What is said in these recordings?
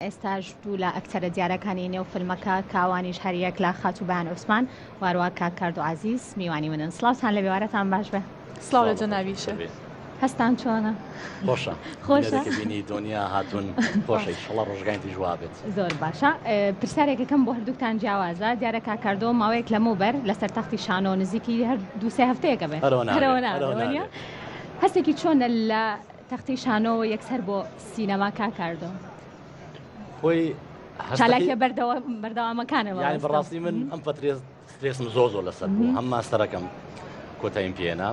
ئێستاژ دوو لە ئەکتەرە دیارەکانی نێو فیلمەکە کاوانیش هەریەک لە خاتوبیان عوسمان وارووا کاک کاردو عەزیز میوانی منن سڵاوتان لە بێوارەتان باش بێ سڵاو لە جەنابیشە هەستان چۆنە خۆشە خۆشە بینی دنیا هاتون خۆشە ئینشەڵڵا ڕۆژگاینتی جواب بێت زۆر باشە پرسیارێکەکەم بۆ هەردووکتان جیاوازە دیارە کاک کاردۆ ماوەیەک لە موبەر لەسەر تەختی شانۆ نزیکی هەر دوو سێ هەفتەیەکە بێت هەرەوە هەستێکی چۆنە لە تەختی شانۆ یەکسەر بۆ سینەما کاک کاردۆ خۆی چالاکیە بەردەوامەکانەوە یعنی بەڕاستی من ئەم فترێ سترێسم زۆر لەسەر بوو هەم ماستەرەکەم کۆتاییم پێێنا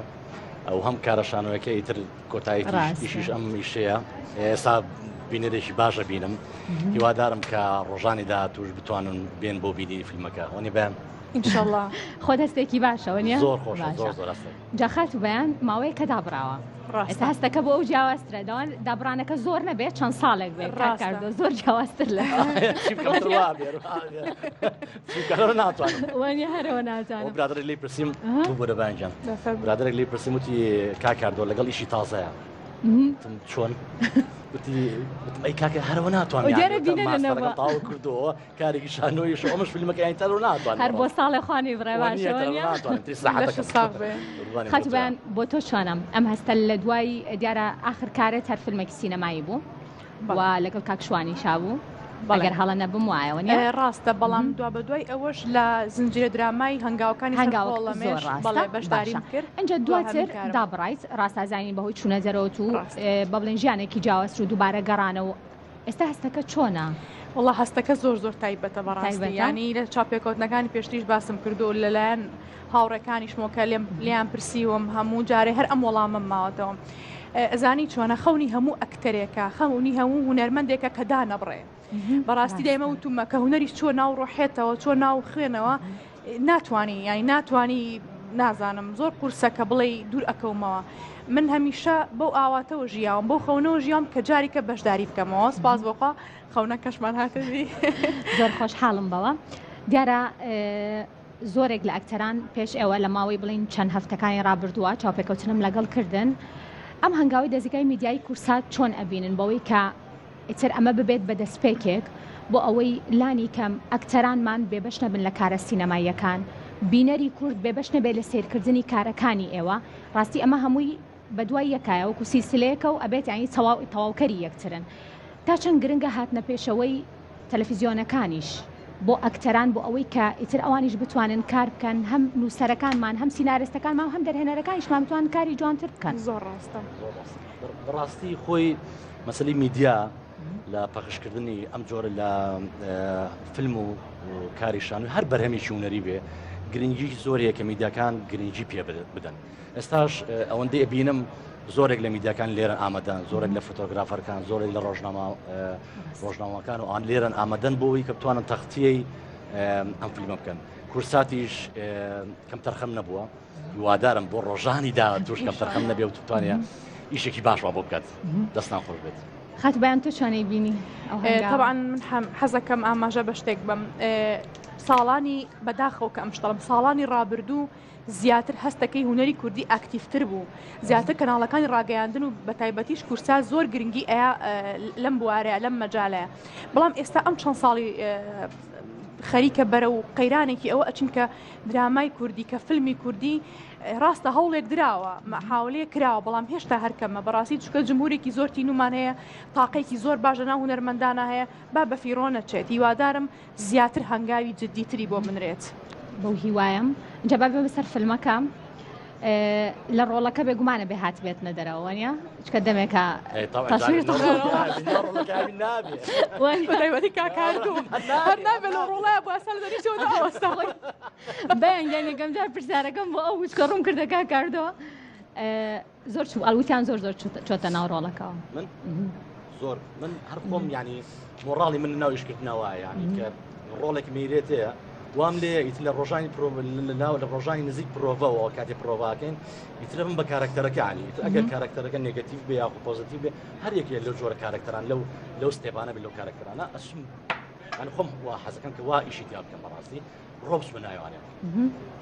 ئەو هەم کارەشانەوەیەکە ئیتر کۆتاییشیش ئەم ئیشەیە ئێستا بینەرێکی باشە بینم هیوادارم کە ڕۆژانی داهاتووش بتوانن بێن بۆ بینی فیلمەکە وەنی بەم ئینشەڵڵا خۆ دەستێکی باشەوە نیە زۆر خۆشە زۆر جاخات و بەیان ماوەیە کە دابراوە ئێستا هەستەکە بۆ ئەو جیاوازترە داوان دابرانەکە زۆر نەبێت چەند ساڵێک بێت کاردۆ زۆر جیاوازتر لە ناتوانم وەنی هەرەوە ناتوانم برادرێک لی پرسییم بۆ دەبانجان برادرێک لی پرسییم وتی کاک کاردۆ لەگەڵ ئیشی تازەیە چۆن ئەی کاکە هەرەوە ناتوانم تاو کردەوە کارێکی شانۆیش ئەمەش فیلمەکەیان تەرەوە ناتوانم هەر بۆ ساڵی خوانی بڕێ خاتوبیان بۆ تۆ چۆنم ئەم هەستە لە دوای دیارە ئاخر کارێت هەر فیلمێکی سینەمایی بوو و لەگەڵ کاکشوانی شابوو بەگەر هەڵە نەبم وایەوە ڕاستە بەڵام دوا بە دوای ئەوەش لە زنجیرە درامای هەنگاوەکانی هەنگاوەڵەمێش بەڵێ بەشداریم کرد ئەنجە دواتر دابڕایت ڕاستازانی بەهۆی چوونە دەرەوە و بە بڵێن ژیانێکی جیاوازتر و دووبارە گەڕانەوە ئێستا هەستەکە چۆنە؟ وڵا هەستەکە زۆر تایبەتە بەڕاستی ینی لە چاپێکەوتنەکانی پێشتریش باسم کردو لەلایەن هاوڕەکانیشمەوە کە لیان پرسیوم هەموو جارێ هەر ئەم وەڵامم ماوەتەوە ئەزانی چۆنە خەونی هەموو ئەکتەرێکە خەونی هەموو هونەرمەندێکە کە دانەبڕێ بەڕاستی دایمە وتومە کە هونەریش چۆ ناو ڕۆحێتەوە چۆ ناو خوێنەوە ناتوانی یانی ناتوانی نازانم زۆر قورسە کە بڵێ دوور ئەکەومەوە من هەمیشە بەو ئاواتەوە ژیاوم بەو خەونەوە ژیام کە جاریکە بەشداری بکەمەوە سپاس بۆخوا خەونە کەشمان هاتەوی زۆر خۆشحاڵم بەوە دیارە زۆرێک لە ئەکتەران پێش ئێوە لە ماوەی بڵین چەند هەفتەکانی ڕابردووە چاپێکەوتنم لەگەڵ کردن ئەم هەنگاوی دەزیگای میدیای کورسات چۆن ئەبینن بەوەی کە ئیتر ئەمە ببێت بە دەستپێکێک بۆ ئەوەی لانی کەم ئەکتەرانمان بێبەش نەبن لە کارە سینەماییەکان بینەری کورد بێبەش نەبێت لە سیرکردنی کارەکانی ئێوە ڕاستی ئەمە هەمووی بە دوای یەکایە وەکو سیلسلەیەکە و ئەبێت یانی تەواوکەری یەکترن تا چەند گرنگە هاتنە پێشەوەی تەلەڤیزیۆنەکانیش بۆ ئەکتەران بۆ ئەوەی کە ئیتر ئەوانیش بتوانن کار بکەن هەم نووسەرەکانمان هەم سینارستەکانمان هەم دەرهێنەرەکانیشمان بتوان کاری جوانتر بکەن زۆر ڕاستە بەڕاستی خۆی مەسەلەی میدیا لە پەخشکردنی ئەم جۆرە لە فیلم و کاری شانۆی هەر بەرهەمێکی هونەری بێ گرنگی زۆرێک کە میدیاکان گرنگی پێ بدەن ئێستاش ئەوەندەی بینم زۆرێک لە میدیاکان لێرە ئامادەن زۆرێک لە فۆتۆگرافەرەکان زۆرێک لە ڕۆژنامەکان و ئان لێرن ئامادەن بۆەوەی کە بتوانن تەختیەی ئەم فیلمە بکەن کورساتیش کەم تەرخەم نەبووە هیوادارم بۆ ڕۆژانی داهاتووش کەم تەرخەم نەبێ و توانێ ئیشێکی باشەوە بۆ بکات دەستان خۆش بێت خاتوبیان تۆ چۆنەی بینی طبعا من حەزەکەم ئاماژە بە شتێک بم ساڵانی بەداخەوە کە ئەمشتەڵم ساڵانی ڕابردوو زیاتر هەستەکەی هونەری کوردی ئاکتیفتر بوو زیاتر کەناڵەکانی ڕاگەیاندن و بە تایبەتیش کورسات زۆر گرنگی ئەیە لەم بوارەیە لەم مەجالەیە بەڵام ئێستا ئەم چەند ساڵی خەریکە بەرە و قەیرانێکی ئەوە ئەچین کە درامای کوردی کە فیلمی کوردی ڕاستە هەوڵێک دراوە محاولەیە کراوە بەڵام هێشتا هەرکەمە بەڕاستی چکە جمهورێکی زۆر تینومان هەیە تاقەیەکی زۆر باشە ناو هونەرمەندانە هەیە با بە فیڕۆ نەچێت هیوادارم زیاتر هەنگاوی جددیتری بۆ بنرێت بەو هیوایم اینجا با بێ بەسەر فیلمەکە لە ڕۆڵەکە بێگومانە بێ هات بێتنە دەرەوە نیە چکە دەمێکە بەیانگەنێکەم جار پرسیارەکەم بۆ ئەو چکە ڕوون کردە کا کاردەوە زۆر چوو ئەلووتیان زۆر چۆتە ناو ڕۆڵەکەەوە من زۆر من هەر خۆم ینی مۆڕاڵی من ناویشکردنەوە ینی کە ڕۆڵێک میرێتەیە وام لێ ئیتر لە ڕۆژانی ناو لە ڕۆژانی نزیک پرۆڤەوە کاتێ پرۆڤاکەین ئیتر من بە کارکتەرەکانی ئەگەر کارکتەرەکە نێگەتیڤ بێ یاخو پۆزیتیڤ بێ هەر یەکێ لەو جۆرە کارکتەران لەو ستێپانە بێ لەو کارکتەرانە ئەسم ئەن خۆم وا حەزەکەم کە وا ئیشی تیا بکەم بەڕاستی ڕۆبس بنایوانێ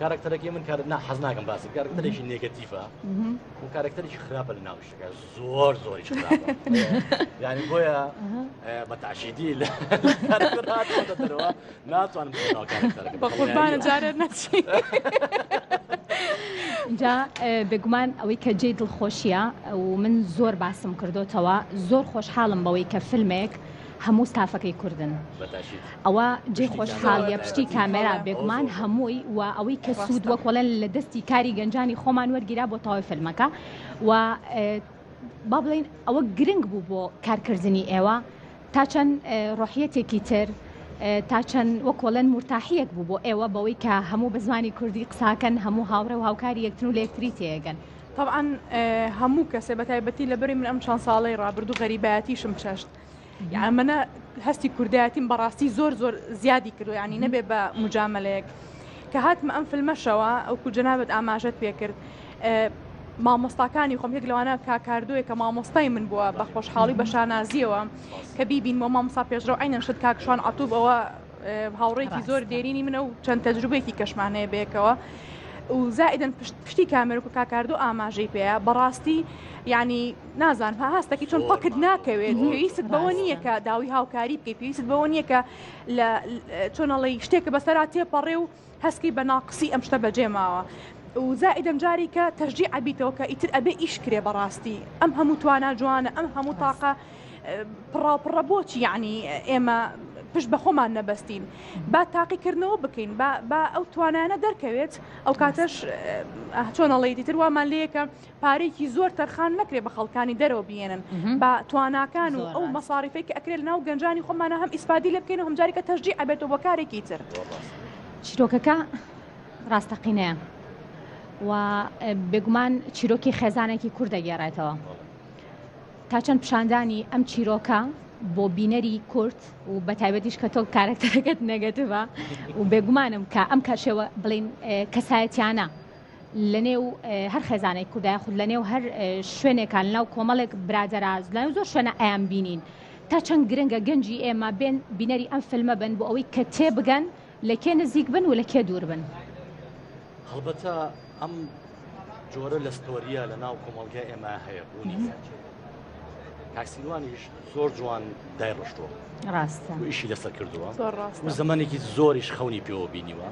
کارکتەرێکی من کارنا حەز ناکەم باسی کارکتەرێکی نێگەتیڤە و کارکتەرێکی خراپە لە ناو شتەکە زۆری خراپە یعنی بۆیە بە تاشیدی لە کارکتەر هاتەوە ناتوانم بڵێم کارکتەرەکە بە قوربانە جارێ نەچی اینجا بێگومان ئەوەی کە جێی دڵخۆشیە و من زۆر باسم کردوتەوە زۆر خۆشحاڵم بەوەی کە فیلمێک هەموو ستافەکەی کوردن ئەوە جێ خۆشحاڵیە پشتی کامێرا بێگومان هەمووی و ئەوەی کە سوود وەکوەڵەن لە دەستی کاری گەنجانی خۆمان وەرگیرا بۆ تەواوی فیلمەکە و با بڵین ئەوە گرنگ بوو بۆ کارکردنی ئێوە تا چەند ڕۆحیەتێکی تر تا چەند وەکوەڵەن مرتاحیەک بوو بۆ ئێوە بەوەی کە هەموو بە زمانی کوردی قساکەن هەموو هاوڕێ و هاوکاری یەکتر و لە یەکتری تێگەن طبعا هەموو کەسێ بەتایبەتی لەبەری من ئەم چەند ساڵەی ڕابردوو غەریبایەتیشم چەشت يعني منە هەستی کوردایەتیم بەڕاستی زۆر زیادی کردو ینی نەبێ بە مجاملەیەک کە هاتمە ئەم فیلمەشەوە ئەوکو جەنابەت ئاماژەت پێ کرد مامۆستاکانی خۆم یەک لەوانە کاکاردووە کە مامۆستای من بووە بە خۆشحاڵی بە شانازیەوە کە بیبین بۆ مامۆستا پێشڕەوە ئەینەن شت کاکشوان عەتوب ئەوە هاوڕێکی زۆر دێرینی منە و چەند تەجروبەیەکی کەشمانەیە بێکەوە و زائدن پشتی کامێرە و کاکاردو ئاماژەی پێەیە بەڕاستی ینی نازان هەستێکی چۆن پەکت ناکەوێت پێویست بەوە نییە کە داوی هاوکاری بکەیت پێویست بەوە نییە کە لە چۆنەڵی شتێکە بەسەرا تێپەڕێ و هەسکی بە ناقسی ئەم شتە بەجێماوە و زائدەم جاری کە تەشجیع عبیتەوە کە ئیتر ئەبێ ئیشکرێ بەڕاستی ئەم هەموو توانە جوانە ئەم هەموو تاقە پڕاپڕە بۆچی یعنی ئێمە پشت بە خۆمان نەبەستین با تاقیکردنەوە بکەین با ئەو توانانە دەرکەوێت ئەو کاتەش چۆنەڵی دیتر وامان لەیەکە پارێکی زۆر تەرخان نەکرێ بە خەڵکانی دەرەوە بێنن بە تواناکان و ئەو مەساریفەی کە ئەکرێت ناو گەنجانی خۆمانە هەم ئیسپادی لێ بکەین و هەمجارێکە تەشجیع ئەبێتەوە بە کارێکی تر چیرۆکەکە ڕاستەقینەیە و بێگومان چیرۆکی خێزانێکی کوورد دەگێڕێتەوە تا چەند پیشاندانی ئەم چیرۆکە بۆ بینەری کورد و بە تایبەتیش کە تۆ کارکتەرەکەت نەگەتیڤە و بێگومانم کە ئەم کەشێوە بڵین کەسایەتیانە لە نێو هەر خێزانێک کوردای خود لە نێو هەر شوێنێکان لەناو کۆمەڵێک برادەراز لە زۆر شوێنە ئەیان بینین تا چەند گرنگە گەنجی ئێمە بێن بینەری ئەم فیلمە بن بۆ ئەوەی کە تێبگەن لە کێ نزیک بن و لە کێ دوور بن هەڵبەتە ئەم جۆرە لە ستۆریە لە ناو کۆمەڵگای ئێمە هەیە بوونی کاکسیلوانیش زۆر جوان دایڕشتووە ڕاستە و ئیشی لەسەر کردووە و زمانێکی زۆریش خەونی پێوە بینیوە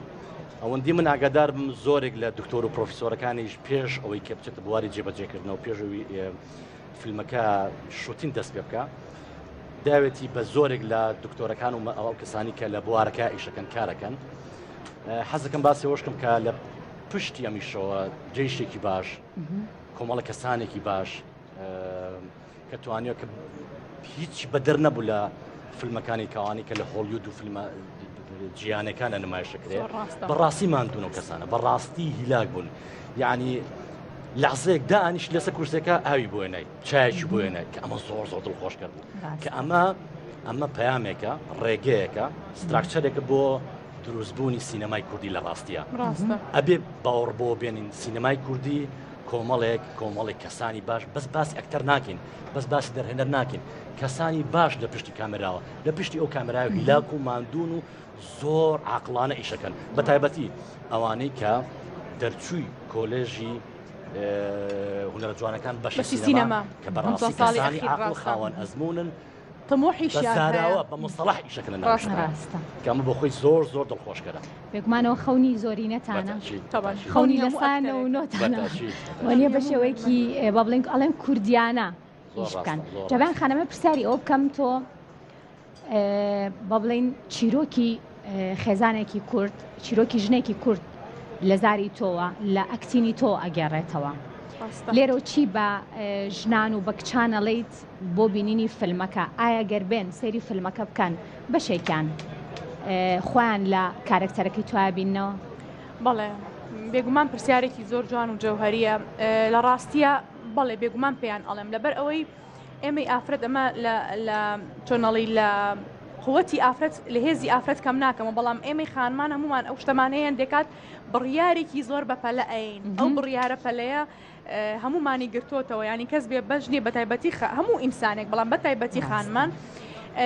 ئەوەندی من ئاگادار بم زۆرێک لە دکتۆر و پرۆفیسۆرەکانیش پێش ئەوەی کە بچێتە بواری جێبەجێکردنەوە پێشەوەی فیلمەکە شوتین دەست پێ بکە داوێتی بە زۆرێک لە دکتۆرەکان و ئەو کەسانی کە لە بوارەکە ئیشەکەن کارەکەن حەزەکەم باسی ئەوەشکم کە لە پشتی ئەمیشەوە جێیشێکی باش کۆمەڵە کەسانێکی باش کە توانیوە کە هیچ بەدەر نەبوو لە فیلمەکانی کەوانی کە لە هۆلیوود و فیلمە جیانەکانە نمایشەکرێت بەڕاستی ماندوون و کەسانە بەڕاستی هیلاک بوون یعنی لەحزەیەک دانیش لەسەر کورسەکە ئاوی بۆێنای چایکی بۆێنای کە ئەمە زۆر دڵخۆش کرد کە ئەمە پەیامێکە ڕێگەیەکە ستراکچەرێکە بۆ دروستبوونی سینەمای کوردی لە ڕاستیە ئەبێ باوەڕ بۆ بێنین سینەمای کوردی کۆمەڵێک کەسانی باش بەس باسی ئەکتەر ناکەین بەس باسی دەرهێنەر ناکەین کەسانی باش لە پشتی کامێراوە لە پشتی ئەو کامێراوە هیلاک و ماندوون و زۆر عاقڵانە ئیشەکەن بە تایبەتی ئەوانەی کە دەرچووی کۆلێژی هونەرە جوانەکان بەشی سینەما کە بەڕاستی کەسانی عاقڵ خاوەن ئەزمونن تەمۆحیشیانەوە بە مستەڵاح ئیشەکەن کەمە بۆ خۆی زۆر دڵخۆشکەرە بێگومانەوە خەونی زۆری نەتانە خەونی لەسانە و نۆتانە وانە بە شێوەیەکی با بڵێن ئەڵێن کوردیانە ئیش بکەن جەبان خانەمە پرسیاری ئەو بکەم تۆ با بڵێن چیرۆکی خێزانێکی کورد چیرۆکی ژنێکی کورد لە زاری تۆوە لە ئەکتینی تۆ ئەگەڕێتەوە لێرە و چی بە ژنان و بە کچانەڵیت بۆ بینینی فیلمەکە ئایا گەربێن سەیری فیلمەکە بکەن بەشێکیان خۆیان لە کارکتەرەکەی توای بینەوە بەڵێ بێگومان پرسیارێکی زۆر جوان و جەوهەریە لە ڕاستیە بەڵێ بێگومان پێیان ئەڵێم لەبەر ئەوەی ئێمەی ئافرەت ئەمە لە چۆنەڵی لە قووەتی ئافرەت لە هێزی ئافرەت کەم ناکەمە بەڵام ئێمەی خانمان هەمومان ئەو شتەمانەیەن دەکات بڕیارێکی زۆر بە پەلە ئەین ئەو بڕیارە پەلەیە هەمومانی گرتوتەوە ینی کەس بێ بەژنێ بە تایبەتی هەموو ئینسانێک بەڵام بە تایبەتی خانمان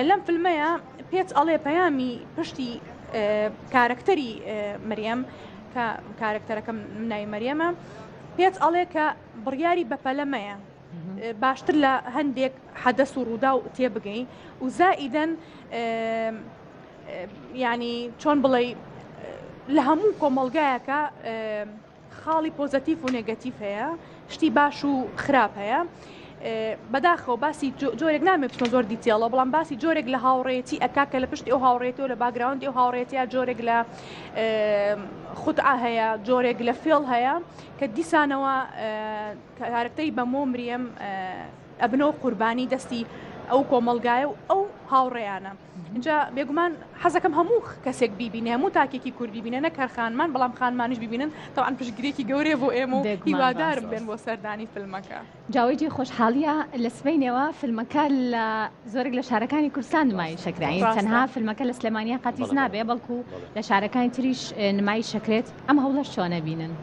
لەم فیلمەیە پێچ ئەڵێ پەیامی پشتی کارکتەری مەریەم کە کارکتەرەکەم ناوی مەریەمە پێت ئەڵێ کە بڕیاری بەپەلەمەیە باشتر لە هەندێک حەدەس و ڕوودا و تێبگەین و زائیدەن ینی چۆن بڵێ لە هەموو کۆمەڵگایەکە خاڵی پۆزەتیف و نێگەتیف هەیە شتی باش و خراپ هەیە بەداخەوە باسی جۆرێک نامێت بچمە زۆر دیتێڵەوە بەڵام باسی جۆرێک لە هاوڕێتی ئەکاکە لە پشتی ئەو هاوڕێتەوە لە باگراوندی ئەو هاوڕێتیە جۆرێک لە خوتعا هەیە جۆرێک لە فێڵ هەیە کە دیسانەوە کارکتەری بە مۆمریم ئەبنەوە قوربانی دەستی ئەو کۆمەلگایە و ئەو هاوڕێیانە اینجا بێگومان حەزەکەم هەموو کەسێک بیبینێ هەموو تاکێکی کورد ببینێ نەکەر خانمان بەڵام خانمانیش ببینن تاوان پشتگirێکی گەورەیە بۆ ئێمە و هیوادارم بێن بۆ سەردانی فیلمەکە جاوێجی خۆشحاڵیە لە سبەینەوە فیلمەکە لە زۆرێک لە شارەکانی کوردستان نمایی شەکرایی تەنها فیلمەکە لە سلێمانیا قەتیز نابێ بەڵکو لە شارەکانی تریش نمایی شەکرێت ئەم هەوڵەش چۆنە بینن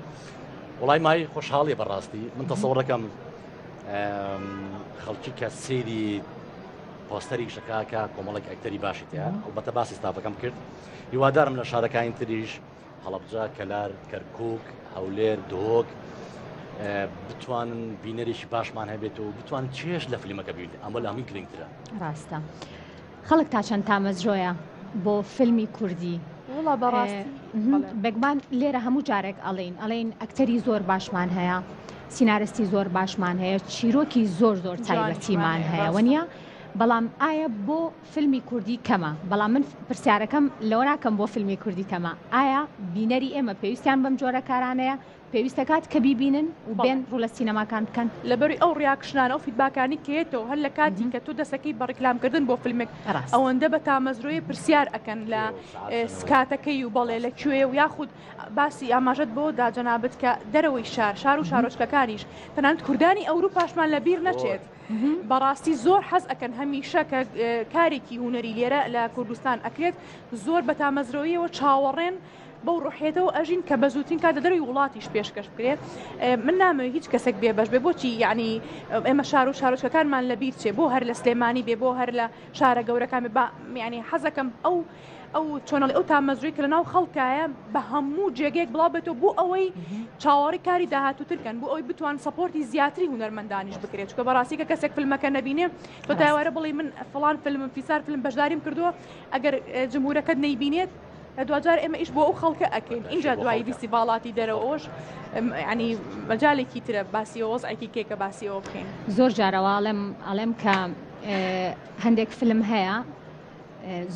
وڵای مای خۆشحاڵیە بەڕاستی من تەسەوڕەکەم خەڵکی کە سێری پۆستەری شەکاکە کۆمەڵێک ئەکتەری باشی تەیە ئەلبەتە باسی ستافەکەم کرد هیوادارم لە شارەکانی تریش هەڵەبجە کەلار کەرکووک هەولێر دۆک بتوانن بینەرێکی باشمان هەبێت و بتوان چێش لە فیلمەکە بینێت ئەمە لە هەمووی گرنگترە ڕاستە خەڵک تا چەند تامەزرۆیە بۆ فیلمی کوردی وڵا بەڕاستی بێگومان لێرە هەموو جارێک ئەڵێن ئەکتەری زۆر باشمان هەیە سینارستی زۆر باشمان هەیە چیرۆکی زۆر تایبەتیمان هەیە وەنیە بەڵام ئایا بۆ فیلمی کوردی کەمە بەڵام من پرسیارەکەم لەوە ناکەم بۆ فیلمی کوردی کەمە ئایا بینەری ئێمە پێویستیان بەم جۆرە کارانەیە پێویستە کات کە بیبینن و بێن ڕوو لە سینەماکان بکەن لەبەری ئەو ڕیاکشنانە و فیدباکانی کێتەوە هەر لە کاتی کە تۆ دەسەکەی بە ڕیکلامکردن بۆ فیلمێک ئەوەندە بە تامەزرۆیە پرسیار ئەکەن لە سکاتەکەی و بەڵێ لەکوێ و یاخود باسی ئاماژەت بۆ داجەنابێت کە دەرەوەی شار و شارۆچکەکانیش تەنانەت کوردانی ئەوروپاشمان لەبیر نەچێت بەڕاستی زۆر حەز ئەکەن هەمیشە کە کارێکی هوەری لێرە لە کوردستان ئەکرێت زۆر بە تامەزرۆیەوە چاوەڕێن بەو ڕوحێتەوە ئەژین کە بە زووترین کات دەروی وڵاتیش پێشکەش بکرێت من نامەوێت هیچ کەسێک بێبەش بێ بۆچی یعنی ئێمە شار و شارۆچکەکانمان لەبیر چێ بۆ هەر لە سلێمانی بێ بۆ هەر لە شارە گەورەکان ینی حەزەکەم ئەو چۆنەڵی ئەو تامەزروی کە لە ناو خەڵکایە بە هەموو جێگەیەک بڵاو بێتەوە بۆ ئەوەی چاوەڕی کاری داهاتووترکەن بۆ ئەوی بتوان سەپۆرتی زیاتری هونەرمەندانیش بکرێت چکە بەڕاستی کە کەسێک فیلمەکە نەبینێ تۆ داوارە بڵی من فڵان فیلم فیسار فیلم بەشداریم کردووە ئەگەر جمهورەکەت نەیبینێت دوجار ئێمە ئیش بۆ ئەو خەڵکە ئەکەین اینجا دوایی فیستیڤاڵاتی دەرەوەش ینی مەجالێکی ترە باسی وەزعێکی کێکە باسیەوە بکەین زۆر جارەوە ئەڵێم کە هەندێک فیلم هەیە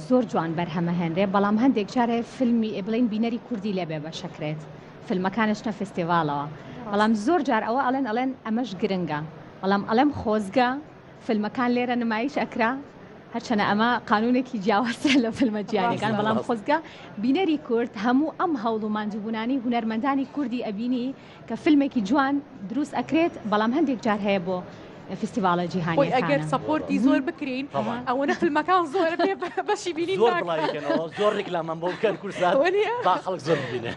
زۆر جوان بەرهەمە هێنرێ بەڵام هەندێک جارێ فیلمی بڵین بینەری کوردی لێبێ بە شەکرێت فیلمەکانشتە فستیڤالەوە بەڵام زۆر جار ئەوە ئەڵێن ئەمەش گرنگە بەڵام ئەڵێم خۆزگە فیلمەکان لێرە نمایش ئەکرا هەرچەنە ئەمە قانونێکی جیاوازە لە فیلمە جیانەکان بەڵام خۆزگە بینەری کورد هەموو ئەم هەوڵ و مانجبوونانی هونەرمەندانی کوردی ئەبینی کە فیلمێکی جوان دروست ئەکرێت بەڵام هەندێک جار هەیە بۆ فستیڤالە جیهانی ئەگەر سەپۆرتی زۆر بکرین ئەوەنە فیلمەکان زۆر بەشی بینین زۆر ڕێکلامان بۆ بکەن کوردستان با خەڵک زۆر ببینێ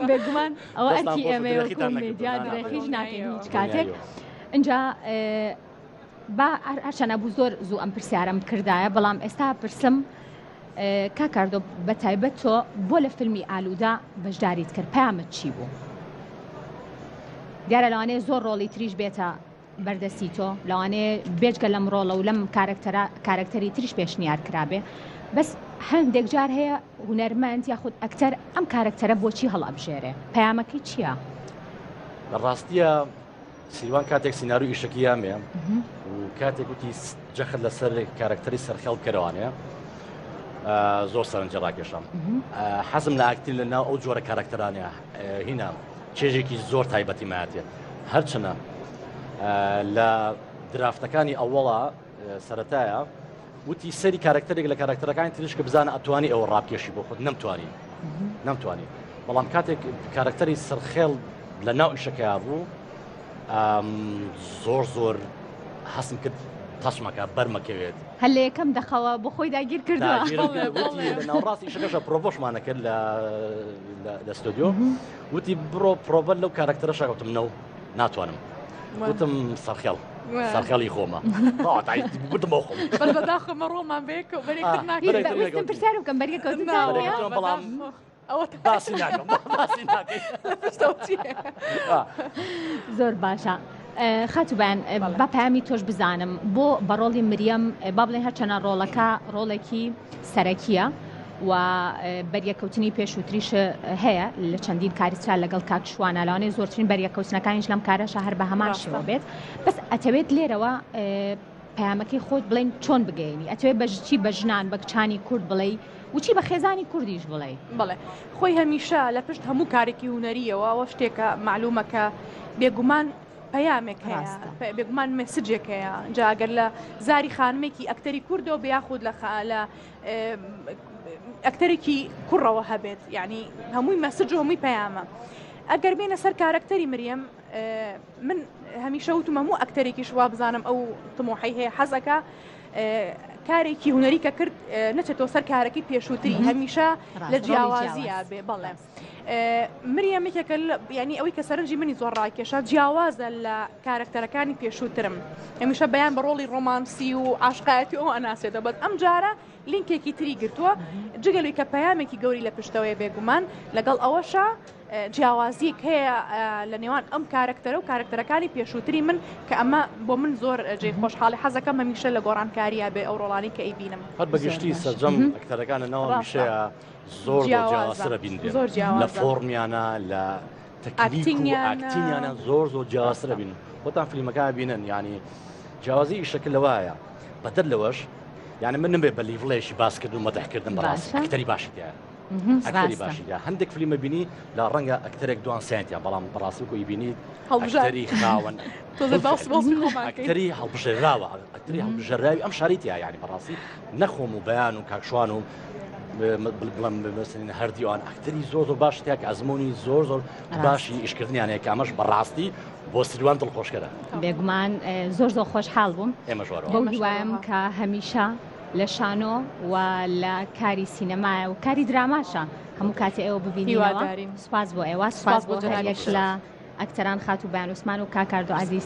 بێگومان ئەوە ئەتی ئێمە مێدیا درێخیش ناکەین هیچ کاتێک اینجا هەرچەنە بوو زۆر زوو ئەم پرسیارم کردایە بەڵام ئێستا پرسم کاکاردۆ بە تایبەت تۆ بۆ لە فیلمی ئالوودا بەشداریت کرد پامت چی بوو؟ دیارە لەوانەیە زۆر ڕۆڵی تریش بێتە بەردەستی تۆ لەوانەیە بێجگە لەم ڕۆڵە و لەم کارکتەری تریش پێشنیار کرابێ بەس هەندێک جار هەیە هونەرمەند یاخود ئەکتەر ئەم کارکتەرە بۆچی هەڵابژێرێ پەیامەکەی چییە؟ بەڕاستیە سیروان کاتێک سیناروی ئیشەکی یامێ و کاتێک وتی جەخت لەسەر کارکتەری سەرخەڵ کەرەوانەیە زۆر سەرنجە ڕاکێشم حەزم لە ئاکتین لە ناو ئەو جۆرە کارکتەرانەیە هینە چێژێکی زۆر تایبەتی مایەتێت هەرچەنە لە درافتەکانی ئەوڵە سەرەتایە وتی سەری کارکتەرێک لە کارکتەرەکانی تریش کە بزانە ئەتوانی ئەوە ڕابکێشی بۆ خۆت نەمتوانی بەڵام کاتێک کارکتەری سەرخێڵ لە ناو ئیشەکەیا بوو زۆر حەسم کرد تەشمەکە بەرمەکەوێت هەل لە یەکەم دەخەوە بۆ خۆی داگیر کردووە ناوڕاستی ئیشەکەشە پرۆڤۆشمانە کرد لە ستۆدیۆ وتی بڕۆ پرۆڤەر لەو کارکتەرە شاکەوتم ناتوانم وتم سەرخێڵ سەرخەڵی خۆمە بردمەوە خۆم بەس بەداخەمە ڕۆمان بێک و بەرێکتر ناکەین ویستم پرسیار بکەم بەریە بەڵام ئەوە باسی ناکەم باسی ناکەین زۆر باشە. خاتوبان بە پامی تۆش بزانم بۆ بەڕۆڵی مریەم با بڵێن هەرچەنە ڕۆڵەکە ڕۆڵێکی سەرەکیە و بەریەکەوتنی پێشووتریش هەیە لە چەندین کاریچال لەگەڵ کاک شوانە لەوانەیە زۆرترین بەریەکەوتنەکانیش لەم کارەشە هەر بە هەمان شێوە بێت بەس ئەتەوێت لێرەوە پەیامەکەی خۆت بڵێن چۆن بگەینی ئەتەوێت بەچی بە ژنان بە کچانی کورد بڵێ وچی بە خێزانی کوردیش بڵێ بڵێ خۆی هەمیشە لە پشت هەموو کارێکی هوەریەوە ئەوە شتێکە معلومەکە بێگومان پەیامێک هەیە بێگومان مێسجێک هەیە جاگەر لە زاری خانمێکی ئەکتەری کوردەوە بەیاخود لە ئەکتەرێکی کوڕەوە هەبێت یعنی هەمووی مەسج و هەمووی پەیامە ئەگەر بێنە سەر کارکتەری مریەم من هەمیشە وتم هەموو ئەکتەرێکی شوا بزانم ئەو تمۆحی هەیە حەزەکە کارێکی هوەری کە کرد نەچێتەوە سەر کارەکەی پێشووتری هەمیشە لە جیاوازیە بێ بەڵێ مریەمێکێکە ینی ئەوەی کە سەرنجی منی زۆر ڕاکێشە جیاوازە لە کارکتەرەکانی پێشووترم هەمیشە بەیان بە ڕۆڵی ڕۆمانسی و عاشقایەتی ئەو ئەناسێتە بەس ئەم جارە لینکێکی تری گرتووە جگەلوی کە پەیامێکی گەوری لە پشتەوەی بێگومان لەگەڵ ئەوەشە جیاوازیەک هەیە لە نێوان ئەم کارکتەرە و کارکتەرەکانی پێشووتری من کە ئەمە بۆ من زۆر جێ خۆشحاڵی حەزەکەم هەمیشە لە گۆڕانکاریە بێ ئەو ڕۆڵانی کە ئەیبینم هەر بەگشتی سەرجەم ئەکتەرەکانەوە میشەیە زۆر جیاوازترە بینرێن لە فۆرمیانە لە تەکنیک و ئاکتینیانە زۆر جیاوازترە بینن بۆتان فیلمەکان بینن ینی جیاوازی ئیشەکە لەوایە بەدەر لەوەش یعنی من نبێ بە لیڤڵێشی باسکرد و مەدەحکردن بەڕاست ئەکتەری باشیتە ئەکتەری باشیدا هەندێک فیلمە بینی لە ڕەنگە ئەکتەرێک دوان سنتیا بەڵام بەڕاستی کۆی بینیت ئەکتەری خاوەن ئەکتەری هەڵبژێراوە ئەکتەری هەڵبژێراوی ئەم شاریتیا یعنی بەڕاستی نەخۆم و بەیان و کاکشوان و بڵم بمەسن هەردیوان ئەکتەری زۆر باشتیا کە ئەزمموی زۆر باشی ئیشکردنیانەیە کە ئەمەش بەڕاستی بۆ سریوان دڵخۆشکەرە بێگومان زۆر خۆشحاڵ بووم ئێمە بۆ هیوایم کە هەمیشە لە شانۆ و لە کاری سینەمایە و کاری دراماشە هەموو کاتێ ئێوە ببینیوە سوپاس بۆ ئێوە سوپاس بۆ هەریەک لە ئەکتەران خاتوبیان عوسمان و کاکاردۆ عەزیز